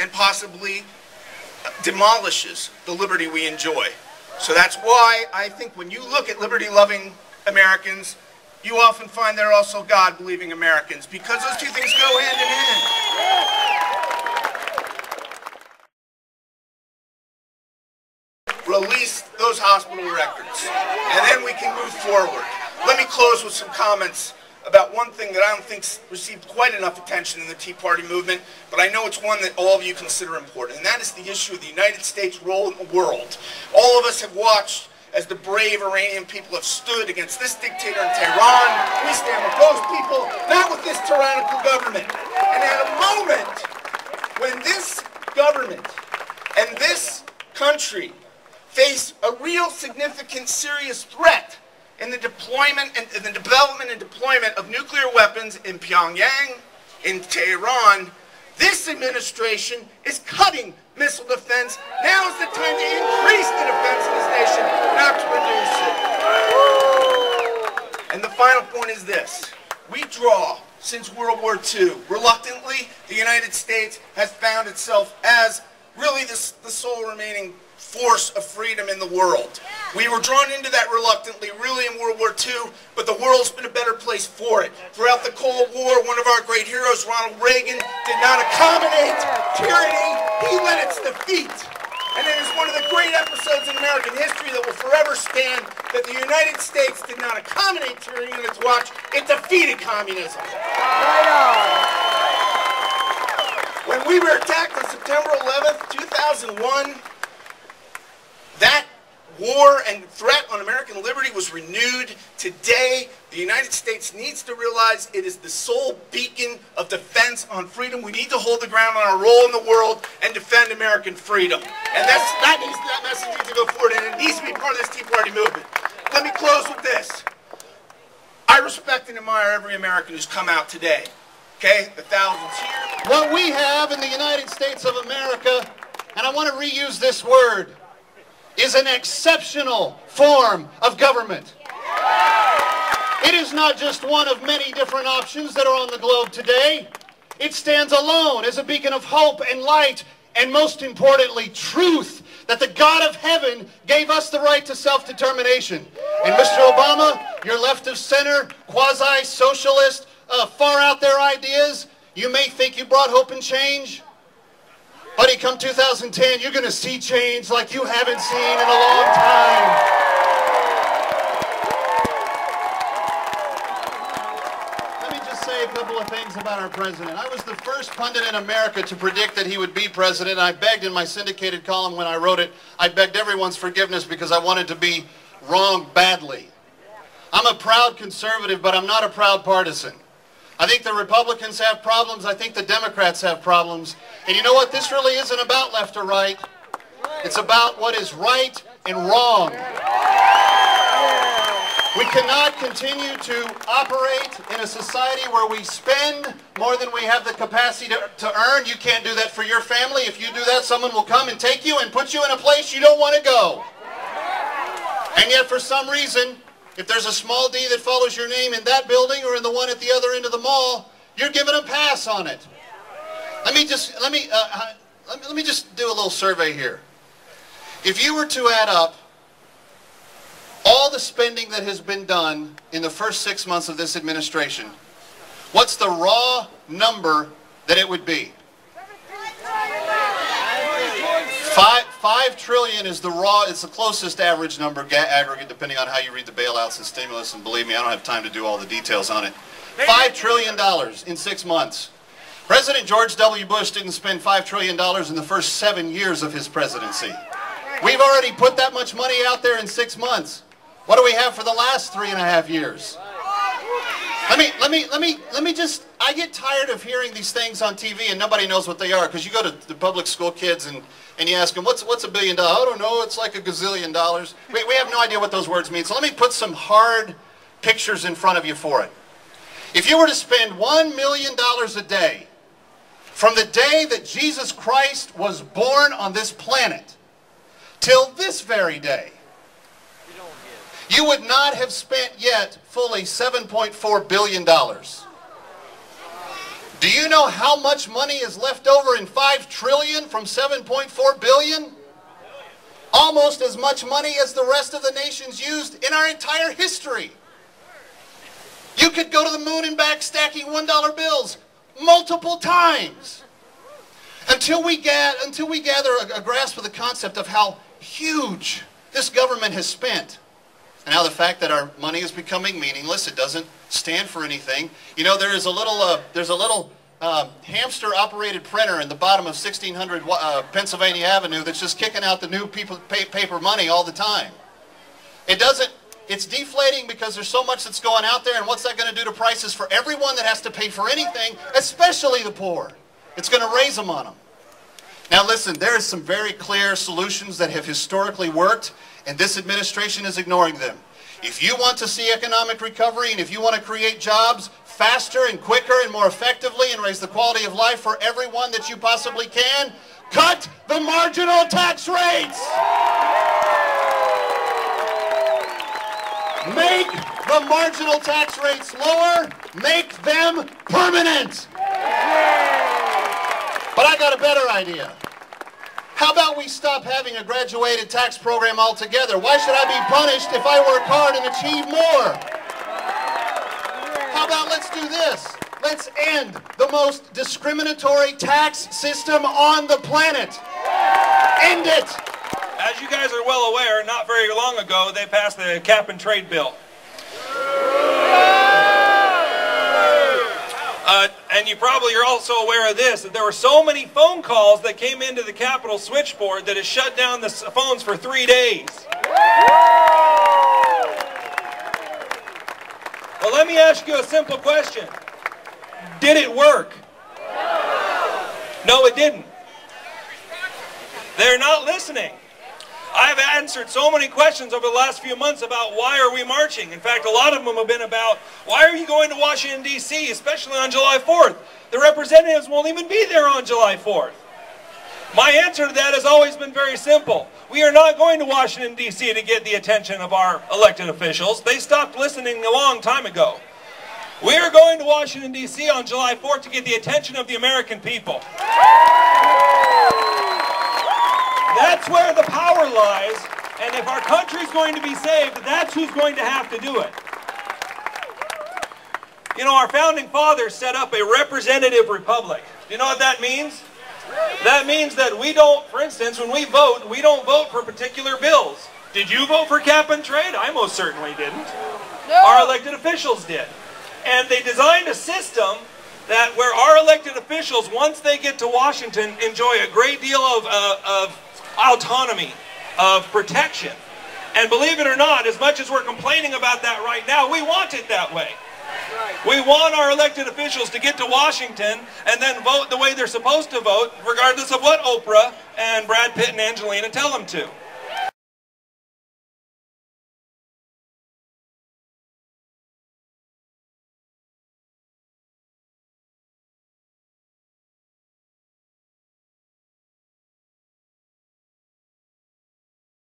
and possibly demolishes the liberty we enjoy. So that's why I think when you look at liberty-loving Americans, you often find they're also God-believing Americans, because those two things go hand in hand. Release those hospital records, and then we can move forward. Let me close with some comments about one thing that I don't think received quite enough attention in the Tea Party movement, but I know it's one that all of you consider important, and that is the issue of the United States' role in the world. All of us have watched as the brave Iranian people have stood against this dictator in Tehran. We stand with those people, not with this tyrannical government. And at a moment when this government and this country face a real significant serious threat in the deployment and in the development and deployment of nuclear weapons in Pyongyang, in Tehran, this administration is cutting missile defense. Now is the time to increase the defense of this nation, not to reduce it. And the final point is this. We draw, since World War II, reluctantly, the United States has found itself as really the sole remaining force of freedom in the world. We were drawn into that reluctantly, really, in World War II, but the world's been a better place for it. Throughout the Cold War, one of our great heroes, Ronald Reagan, did not accommodate tyranny. He led its defeat. And it is one of the great episodes in American history that will forever stand, that the United States did not accommodate tyranny on its watch. It defeated communism. When we were attacked on September 11th, 2001, that war and threat on American liberty was renewed. Today, the United States needs to realize it is the sole beacon of defense on freedom. We need to hold the ground on our role in the world and defend American freedom. And that message needs to go forward, and it needs to be part of this Tea Party movement. Let me close with this. I respect and admire every American who's come out today. Okay? The thousands here. What we have in the United States of America, and I want to reuse this word, is an exceptional form of government. It is not just one of many different options that are on the globe today. It stands alone as a beacon of hope and light, and most importantly, truth, that the God of heaven gave us the right to self-determination. And Mr. Obama, your left of center, quasi-socialist, far out there ideas, you may think you brought hope and change. Buddy, come 2010, you're going to see change like you haven't seen in a long time. Let me just say a couple of things about our president. I was the first pundit in America to predict that he would be president. I begged in my syndicated column when I wrote it, I begged everyone's forgiveness because I wanted to be wrong badly. I'm a proud conservative, but I'm not a proud partisan. I think the Republicans have problems. I think the Democrats have problems. And you know what? This really isn't about left or right. It's about what is right and wrong. We cannot continue to operate in a society where we spend more than we have the capacity to earn. You can't do that for your family. If you do that, someone will come and take you and put you in a place you don't want to go. And yet, for some reason, if there's a small D that follows your name in that building or in the one at the other end of the mall, you're given a pass on it. Let me just do a little survey here. If you were to add up all the spending that has been done in the first 6 months of this administration, what's the raw number that it would be? 5 trillion is the raw, it's the closest average number, aggregate, depending on how you read the bailouts and stimulus, and believe me, I don't have time to do all the details on it. $5 trillion in 6 months. President George W. Bush didn't spend $5 trillion in the first 7 years of his presidency. We've already put that much money out there in 6 months. What do we have for the last 3.5 years? Let me just, I get tired of hearing these things on TV and nobody knows what they are, because you go to the public school kids and you ask them, what's $1 billion? I don't know, it's like $1 gazillion. We have no idea what those words mean, so let me put some hard pictures in front of you for it. If you were to spend $1 million a day from the day that Jesus Christ was born on this planet till this very day, you would not have spent yet fully $7.4 billion. Do you know how much money is left over in 5 trillion from 7.4 billion? Almost as much money as the rest of the nations used in our entire history. You could go to the moon and back stacking $1 bills multiple times until we gather a grasp of the concept of how huge this government has spent. And now the fact that our money is becoming meaningless, it doesn't stand for anything. You know, there's a little hamster-operated printer in the bottom of 1600 Pennsylvania Avenue that's just kicking out the new paper money all the time. It's deflating because there's so much that's going out there, and what's that going to do to prices for everyone that has to pay for anything, especially the poor? It's going to raise them on them. Now listen, there are some very clear solutions that have historically worked, and this administration is ignoring them. If you want to see economic recovery and if you want to create jobs faster and quicker and more effectively and raise the quality of life for everyone that you possibly can, cut the marginal tax rates! Make the marginal tax rates lower, make them permanent! But I got a better idea. How about we stop having a graduated tax program altogether? Why should I be punished if I work hard and achieve more? How about let's do this? Let's end the most discriminatory tax system on the planet. End it! As you guys are well aware, not very long ago, they passed the cap and trade bill. And you probably are also aware of this, that there were so many phone calls that came into the Capitol switchboard that it shut down the phones for 3 days. Well, let me ask you a simple question. Did it work? No, it didn't. They're not listening. I've answered so many questions over the last few months about why are we marching. In fact, a lot of them have been about, why are you going to Washington, D.C., especially on July 4th? The representatives won't even be there on July 4th. My answer to that has always been very simple. We are not going to Washington, D.C. to get the attention of our elected officials. They stopped listening a long time ago. We are going to Washington, D.C. on July 4th to get the attention of the American people. That's where the power lies, and if our country is going to be saved, that's who's going to have to do it. You know, our founding fathers set up a representative republic. Do you know what that means? That means that we don't, for instance, when we don't vote for particular bills. Did you vote for cap and trade? I most certainly didn't. No. Our elected officials did. And they designed a system that where our elected officials, once they get to Washington, enjoy a great deal of autonomy, of protection. And believe it or not, as much as we're complaining about that right now, we want it that way. We want our elected officials to get to Washington and then vote the way they're supposed to vote, regardless of what Oprah and Brad Pitt and Angelina tell them to.